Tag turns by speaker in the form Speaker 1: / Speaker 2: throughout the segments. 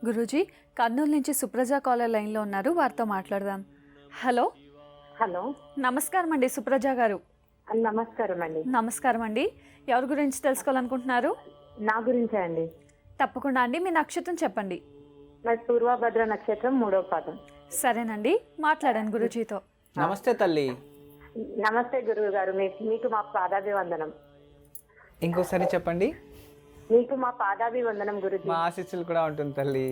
Speaker 1: గురూజీ, కర్నూలు నుంచి సుప్రజ కాలర్ లైన్లో ఉన్నారు, వారితో మాట్లాడదాం. హలో.
Speaker 2: హలో,
Speaker 1: నమస్కారం అండి సుప్రజ గారు.
Speaker 2: నమస్కారం అండి.
Speaker 1: నమస్కారం అండి. ఎవరి గురించి తెలుసుకోవాలనుకుంటున్నారు?
Speaker 2: నా గురించే అండి.
Speaker 1: తప్పకుండా అండి, మీ నక్షత్రం చెప్పండి.
Speaker 2: నాకు పూర్వభద్ర నక్షత్రం 3వ పాదం.
Speaker 1: సరేనండి, మాట్లాడండి గురూజీతో.
Speaker 3: నమస్తే తల్లి.
Speaker 2: నమస్తే గురువు గారు, మీకు మా పాదాభివందనం.
Speaker 3: ఇంకోసారి చెప్పండి.
Speaker 2: మీకు మా పాదాభివందనం గురుజీ.
Speaker 3: మా ఆశీస్సులు కూడా ఉంటుంది తల్లి.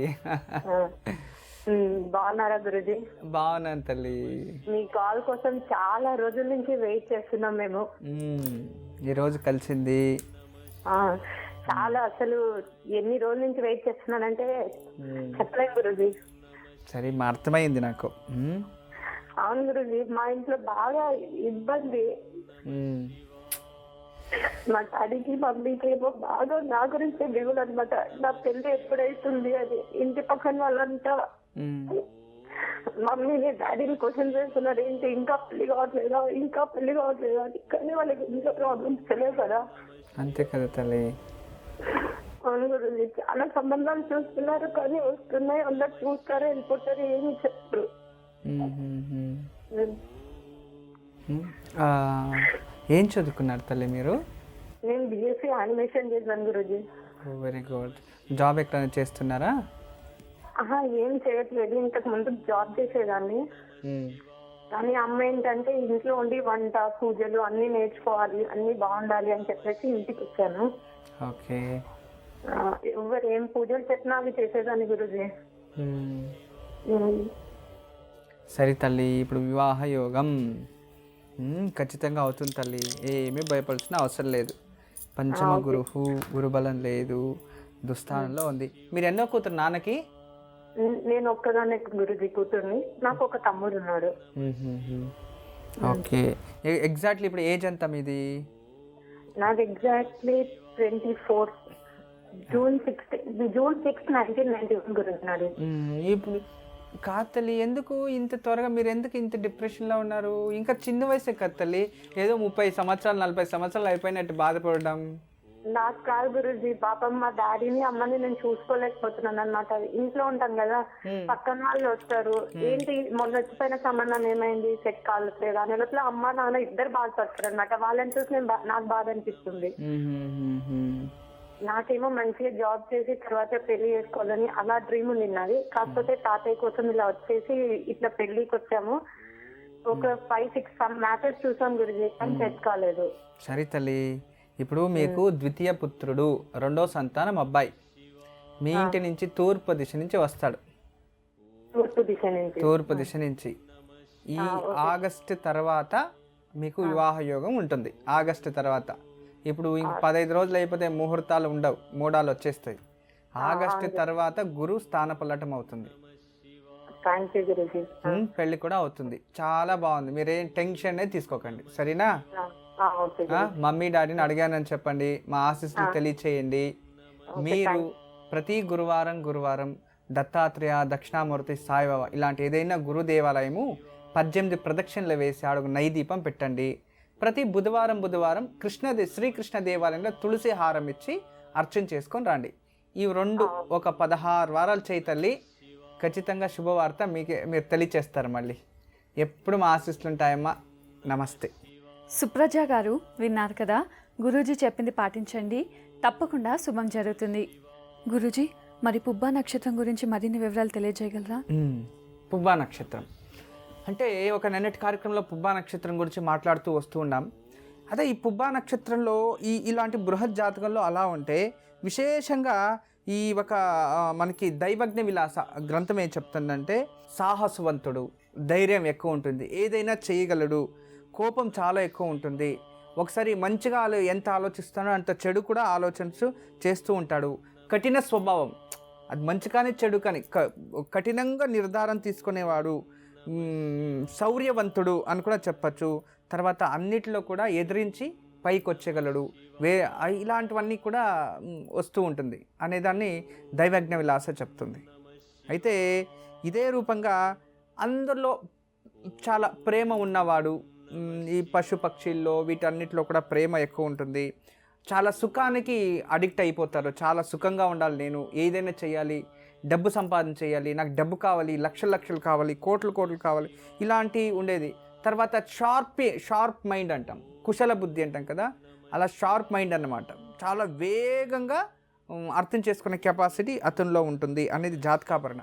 Speaker 2: బాగున్నారా గురుజీ?
Speaker 3: బాగున్నాను తల్లి.
Speaker 2: మీ కాల్ కోసం చాలా రోజుల నుంచి వెయిట్ చేస్తున్నాం మేము.
Speaker 3: ఈరోజు కలిసింది.
Speaker 2: చాలా, అసలు ఎన్ని రోజుల నుంచి వెయిట్ చేస్తున్నానంటే చెప్పలేం గురుజీ.
Speaker 3: సరే, మా అర్థమైంది నాకు.
Speaker 2: అవును గురుజీ, మా ఇంట్లో బాగా ఇబ్బంది. మా డాడీకి మమ్మీకి ఏమో బాగా నా గురించి దిగులు అనమాట. నా పెళ్లి ఎప్పుడైతుంది అని ఇంటి పక్కన వాళ్ళంతా మమ్మీని డాడీని క్వశ్చన్ చేస్తున్నారు, ఏంటి ఇంకా పెళ్లి కావట్లేదా, ఇంకా పెళ్లి కావట్లేదా అని. కానీ వాళ్ళకి ఇంట్లో ప్రాబ్లమ్స్ తెలియదు కదా.
Speaker 3: అంతే కదా తల్లి.
Speaker 2: అవును గురించి చాలా సంబంధాలు చూస్తున్నారు, కానీ వస్తున్నాయి, అందరు చూస్తారు, వెళ్ళిపోతారు, ఏమి చెప్పరు.
Speaker 3: ఏం చదువుకున్నారు తల్లి మీరు?
Speaker 2: నేను బిఎస్సీ యానిమేషన్ చేశాను గురుజీ.
Speaker 3: Very good. జాబ్ ఎక్కడైనా చేస్తున్నారా?
Speaker 2: ఏం చేయట్లేదు. ఇంతకు ముందు జాబ్ చేసేదాన్ని, కానీ అమ్మ ఏంటంటే ఇంట్లో ఉండి వంట పూజలు అన్ని నేర్చుకోవాలి, అన్ని బాగుండాలి అని చెప్పేసి ఇంటికి వచ్చాను.
Speaker 3: ఓకే.
Speaker 2: ఎవరు ఏం పూజలు చెప్పినా అవి చేసేదాన్ని గురుజీ.
Speaker 3: సరే తల్లి, ఇప్పుడు వివాహ యోగం ఖచ్చితంగా అవుతుంది తల్లి. ఏమీ భయపడాల్సిన అవసరం లేదు. పంచమ గురుబలం లేదు, దుస్థానంలో ఉంది. మీరు ఎన్నో కూతురు నాన్నకి?
Speaker 2: నేను ఒక్కదాన్ని గురుజీ కూతుర్ని. నాకు ఒక తమ్ముడు ఉన్నాడు.
Speaker 3: ఓకే. ఎగ్జాక్ట్లీ ఇప్పుడు ఏజ్ ఎంత మీది?
Speaker 2: నాది ఎగ్జాక్ట్లీ 24, జూన్ 6, 1991 గురించి నాది.
Speaker 3: ఇప్పుడు కాదు తల్లి, ఎందుకు ఇంత త్వరగా మీరు ఎందుకు ఇంత డిప్రెషన్లో ఉన్నారు? ఇంకా చిన్న వయసే కదా తల్లి, ఏదో 30 సంవత్సరాలు 40 సంవత్సరాలు అయిపోయినట్టు బాధపడడం.
Speaker 2: నాకు కాదు గురుజీ, పాపం మా డాడీని అమ్మని నేను చూసుకోలేకపోతున్నాను అనమాట. ఇంట్లో ఉంటాను కదా, పక్కన వాళ్ళు వస్తారు, ఏంటి మొన్న వచ్చిపోయిన సంబంధం ఏమైంది, సెట్ కావట్లేదు అనే లోపల అమ్మ నాన్న ఇద్దరు బాధపడతారు అనమాట. వాళ్ళని చూసి నాకు బాధ అనిపిస్తుంది. నాకేమో మంచిగా జాబ్ చేసి తర్వాత పెళ్లి చేసుకోవాలని అలా డ్రీమ్ ఉంది నాది. కాకపోతే తాతయ్య కోసం ఇలా వచ్చేసి ఇట్లా పెళ్లికి వచ్చాము. ఒక 5-6 మ్యాచెస్ చూసాం గురుజీ, కానీ సెట్ కాలేదు.
Speaker 3: సరే తల్లి, ఇప్పుడు మీకు ద్వితీయ పుత్రుడు, రెండో సంతానం అబ్బాయి మీ ఇంటి నుంచి తూర్పు దిశ నుంచి వస్తాడు. తూర్పు దిశ నుంచి ఈ ఆగస్టు తర్వాత మీకు వివాహ యోగం ఉంటుంది. ఆగస్టు తర్వాత ఇప్పుడు ఇంక 15 రోజులు అయిపోతే ముహూర్తాలు ఉండవు, మూడాలు వచ్చేస్తాయి. ఆగస్టు తర్వాత గురు స్థానపల్లటం అవుతుంది. పెళ్లి కూడా అవుతుంది. చాలా బాగుంది. మీరేం టెన్షన్ తీసుకోకండి, సరేనా? మమ్మీ డాడీని అడిగానని చెప్పండి, మా ఆశీస్సులు తెలియచేయండి. మీరు ప్రతి గురువారం దత్తాత్రేయ, దక్షిణామూర్తి, సాయిబాబా ఇలాంటి ఏదైనా గురు దేవాలయము 18 ప్రదక్షిణలు వేసి అడుగు నైదీపం పెట్టండి. ప్రతి బుధవారం శ్రీకృష్ణ దేవాలయంలో తులసి హారం ఇచ్చి అర్చన చేసుకొని రండి. ఈ రెండు ఒక 16 వారాలు చేయి తల్లి, ఖచ్చితంగా శుభవార్త మీరు తెలియచేస్తారు. మళ్ళీ ఎప్పుడు మా ఆశీస్సులు ఉంటాయమ్మా. నమస్తే.
Speaker 1: సుప్రజ గారు విన్నారు కదా, గురూజీ చెప్పింది పాటించండి, తప్పకుండా శుభం జరుగుతుంది. గురూజీ, మరి పుబ్బా నక్షత్రం గురించి మరిన్ని వివరాలు తెలియజేయగలరా?
Speaker 3: పుబ్బా నక్షత్రం అంటే ఒక నిన్నటి కార్యక్రమంలో పుబ్బా నక్షత్రం గురించి మాట్లాడుతూ వస్తూ ఉన్నాం. అదే ఈ పుబ్బా నక్షత్రంలో ఇలాంటి బృహత్ జాతకంలో అలా ఉంటే విశేషంగా ఈ ఒక మనకి దైవజ్ఞ విలాస గ్రంథం ఏం చెప్తుందంటే, సాహసవంతుడు, ధైర్యం ఎక్కువ ఉంటుంది, ఏదైనా చేయగలడు, కోపం చాలా ఎక్కువ ఉంటుంది, ఒకసారి మంచిగా ఎంత ఆలోచిస్తానో అంత చెడు కూడా చేస్తూ ఉంటాడు, కఠిన స్వభావం, అది మంచి కానీ చెడు కానీ కఠినంగా నిర్ధారణ తీసుకునేవాడు, శౌర్యవంతుడు అని కూడా చెప్పచ్చు. తర్వాత అన్నిటిలో కూడా ఎదిరించి పైకి వచ్చేయగలడు, ఇలాంటివన్నీ కూడా వస్తూ ఉంటుంది అనేదాన్ని దైవజ్ఞ విలాస చెప్తుంది. అయితే ఇదే రూపంగా అందరిలో చాలా ప్రేమ ఉన్నవాడు, ఈ పశుపక్షుల్లో వీటన్నిటిలో కూడా ప్రేమ ఎక్కువ ఉంటుంది. చాలా సుఖానికి అడిక్ట్ అయిపోతారు, చాలా సుఖంగా ఉండాలి, నేను ఏదైనా చేయాలి, డబ్బు సంపాదించేయాలి, నాకు డబ్బు కావాలి, లక్షలు లక్షలు కావాలి, కోట్లు కోట్లు కావాలి, ఇలాంటి ఉండేది. తర్వాత షార్ప్ మైండ్ అంటాం, కుశల బుద్ధి అంటాం కదా, అలా షార్ప్ మైండ్ అన్నమాట. చాలా వేగంగా అర్థం చేసుకునే కెపాసిటీ అతనిలో ఉంటుంది అనేది జాతకాపరణ.